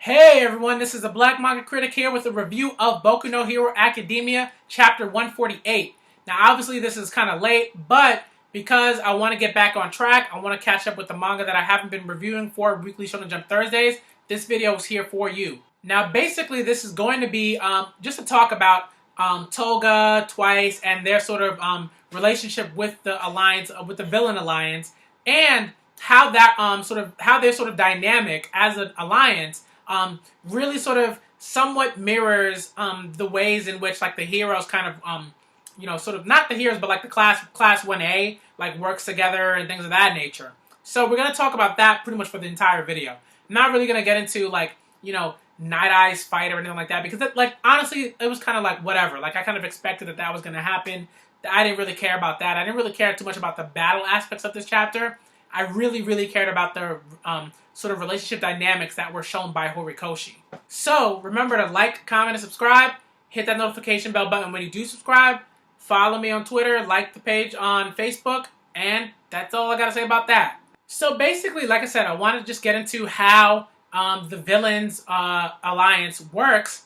Hey everyone, this is a Black Manga Critic here with a review of Boku no Hero Academia, Chapter 148. Now obviously this is kind of late, but because I want to get back on track, I want to catch up with the manga that I haven't been reviewing for Weekly Shonen Jump Thursdays, this video is here for you. Now basically this is going to be just to talk about Toga, Twice, and their sort of relationship with the alliance, with the villain alliance, and how that how their sort of dynamic as an alliance really sort of somewhat mirrors the ways in which like the heroes kind of sort of not the heroes but like the class 1A like works together and things of that nature. So we're gonna talk about that pretty much for the entire video. I'm not really gonna get into like Night-Eye's fight or anything like that because like honestly it was kind of like whatever. Like I kind of expected that was gonna happen. I didn't really care about that. I didn't really care too much about the battle aspects of this chapter. I really cared about the sort of relationship dynamics that were shown by Horikoshi. So remember to like, comment, and subscribe. Hit that notification bell button when you do subscribe. Follow me on Twitter, like the page on Facebook, and that's all I gotta say about that. So basically, like I said, I want to just get into how the villains alliance works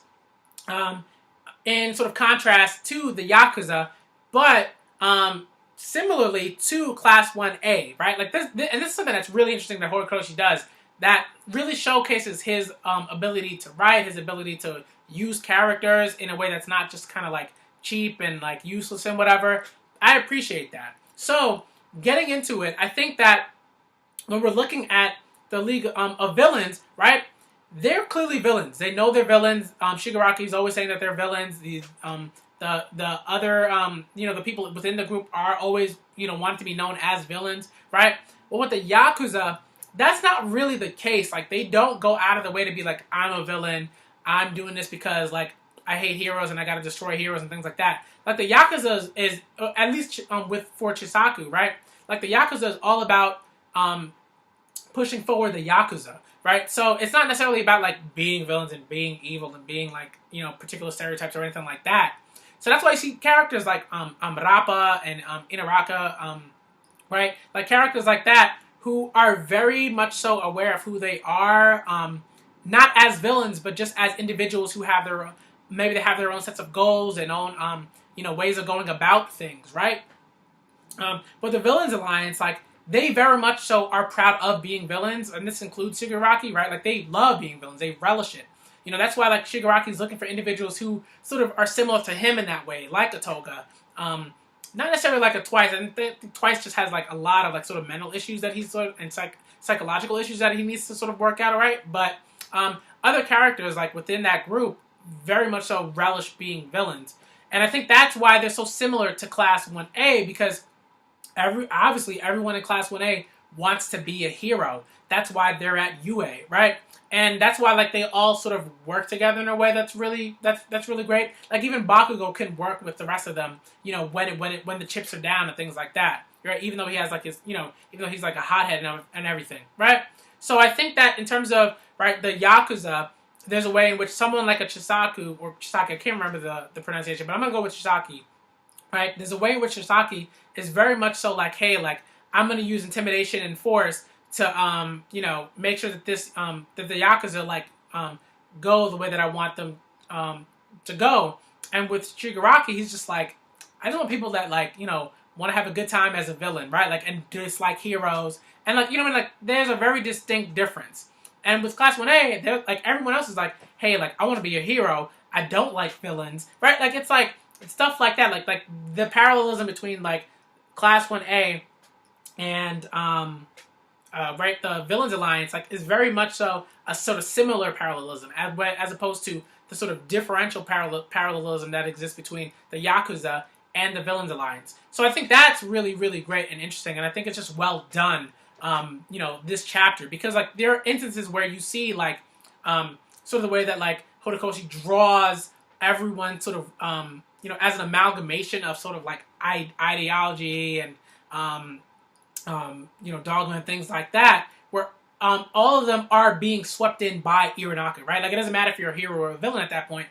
in sort of contrast to the Yakuza, but similarly to Class 1A, right? Like this, and this is something that's really interesting that Horikoshi does that really showcases his ability to write, his ability to use characters in a way that's not just kind of like cheap and like useless and whatever. I appreciate that. So getting into it, I think that when we're looking at the League of Villains, right? They're clearly villains. They know they're villains. Shigaraki's always saying that they're villains. The other the people within the group are always wanting to be known as villains, right? Well, with the Yakuza, that's not really the case. Like they don't go out of the way to be like, I'm a villain. I'm doing this because like I hate heroes and I gotta destroy heroes and things like that. Like the Yakuza is at least for Chisaku, right? Like the Yakuza is all about pushing forward the Yakuza, right? So it's not necessarily about like being villains and being evil and being like particular stereotypes or anything like that. So that's why you see characters like Rappa and Inaraka, right? Like characters like that who are very much so aware of who they are, not as villains, but just as individuals who have their maybe they have their own sets of goals and own ways of going about things, right? But the Villains Alliance, like they very much so are proud of being villains, and this includes Shigaraki, right? Like they love being villains, they relish it. That's why like Shigaraki's looking for individuals who sort of are similar to him in that way, like a Toga. Not necessarily like a Twice. I think Twice just has like a lot of like sort of mental issues that he's sort of, and psychological issues that he needs to sort of work out, right? But other characters like within that group very much so relish being villains. And I think that's why they're so similar to Class 1A, because obviously everyone in Class 1A wants to be a hero. That's why they're at UA, right? And that's why like they all sort of work together in a way that's really great. Like even Bakugo can work with the rest of them, when the chips are down and things like that, right? Even though he has like his, even though he's like a hothead and everything, right? So I think that in terms of right the Yakuza, there's a way in which someone like a Chisaki or Chisaki, I can't remember the pronunciation, but I'm gonna go with Chisaki, right? There's a way in which Chisaki is very much so like, hey, like I'm gonna use intimidation and force to make sure that this that the Yakuza like go the way that I want them to go. And with Shigaraki, he's just like, I just want people that like want to have a good time as a villain, right? Like and dislike heroes, and like like there's a very distinct difference. And with Class 1A, they're like everyone else is like, hey, like I want to be a hero. I don't like villains, right? Like it's like stuff like that. Like the parallelism between like Class 1A and right, the Villains Alliance like is very much so a sort of similar parallelism as opposed to the sort of differential parallelism that exists between the Yakuza and the Villains Alliance. So I think that's really great and interesting, and I think it's just well done, this chapter, because like there are instances where you see like sort of the way that like Horikoshi draws everyone sort of as an amalgamation of sort of like ideology and dogma and things like that, where all of them are being swept in by Iranaka, right? Like it doesn't matter if you're a hero or a villain at that point.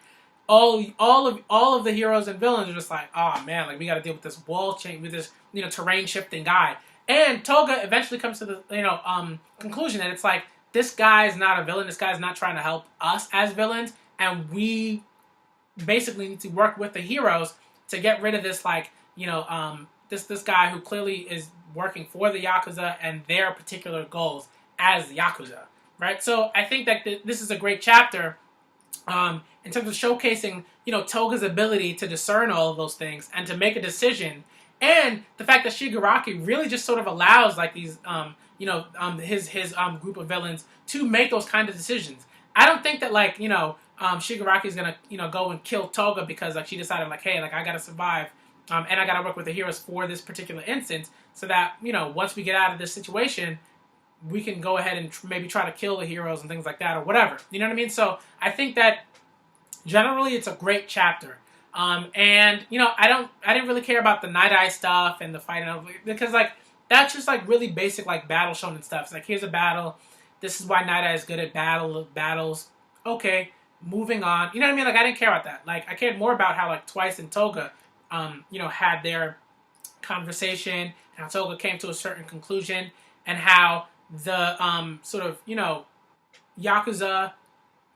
All of the heroes and villains are just like, oh man, like we got to deal with this wall change, with this terrain shifting guy. And Toga eventually comes to the conclusion that it's like this guy is not a villain. This guy is not trying to help us as villains, and we basically need to work with the heroes to get rid of this, like, this guy who clearly is working for the Yakuza and their particular goals as the Yakuza, right? So I think that this is a great chapter in terms of showcasing, Toga's ability to discern all of those things and to make a decision, and the fact that Shigaraki really just sort of allows, like, these, his group of villains to make those kind of decisions. I don't think that, like, Shigaraki is gonna, go and kill Toga because, like, she decided, like, hey, like, I gotta survive, and I gotta work with the heroes for this particular instance, so that, once we get out of this situation, we can go ahead and maybe try to kill the heroes and things like that, or whatever. You know what I mean? So I think that generally it's a great chapter. And I didn't really care about the Nighteye stuff and the fighting, because, like, that's just, like, really basic, like, battle shonen stuff. It's like, here's a battle. This is why Nighteye is good at battles. Okay, moving on. You know what I mean? Like, I didn't care about that. Like, I cared more about how, like, Twice and Toga, had their conversation, how Toga came to a certain conclusion, and how the sort of, Yakuza,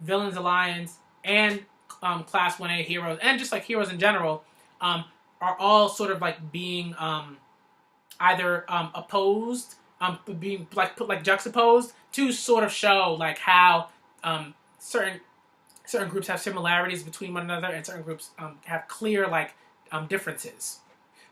Villains Alliance, and Class 1A heroes, and just, like, heroes in general, are all sort of, like, being either opposed, being, like, put, like, juxtaposed to sort of show, like, how certain groups have similarities between one another, and certain groups have clear, like, differences.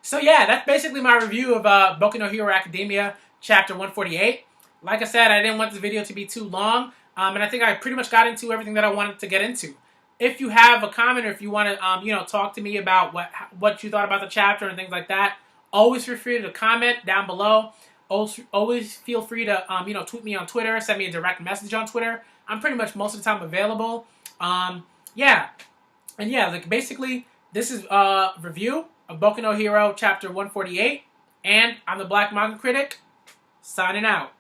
So yeah, that's basically my review of Boku no Hero Academia Chapter 148. Like I said, I didn't want this video to be too long, and I think I pretty much got into everything that I wanted to get into. If you have a comment, or if you want to, talk to me about what you thought about the chapter and things like that, always feel free to comment down below. Always feel free to, tweet me on Twitter, send me a direct message on Twitter. I'm pretty much most of the time available. Yeah. And yeah, like, basically, this is a review of Boku no Hero Chapter 148, and I'm the Black Manga Critic, signing out.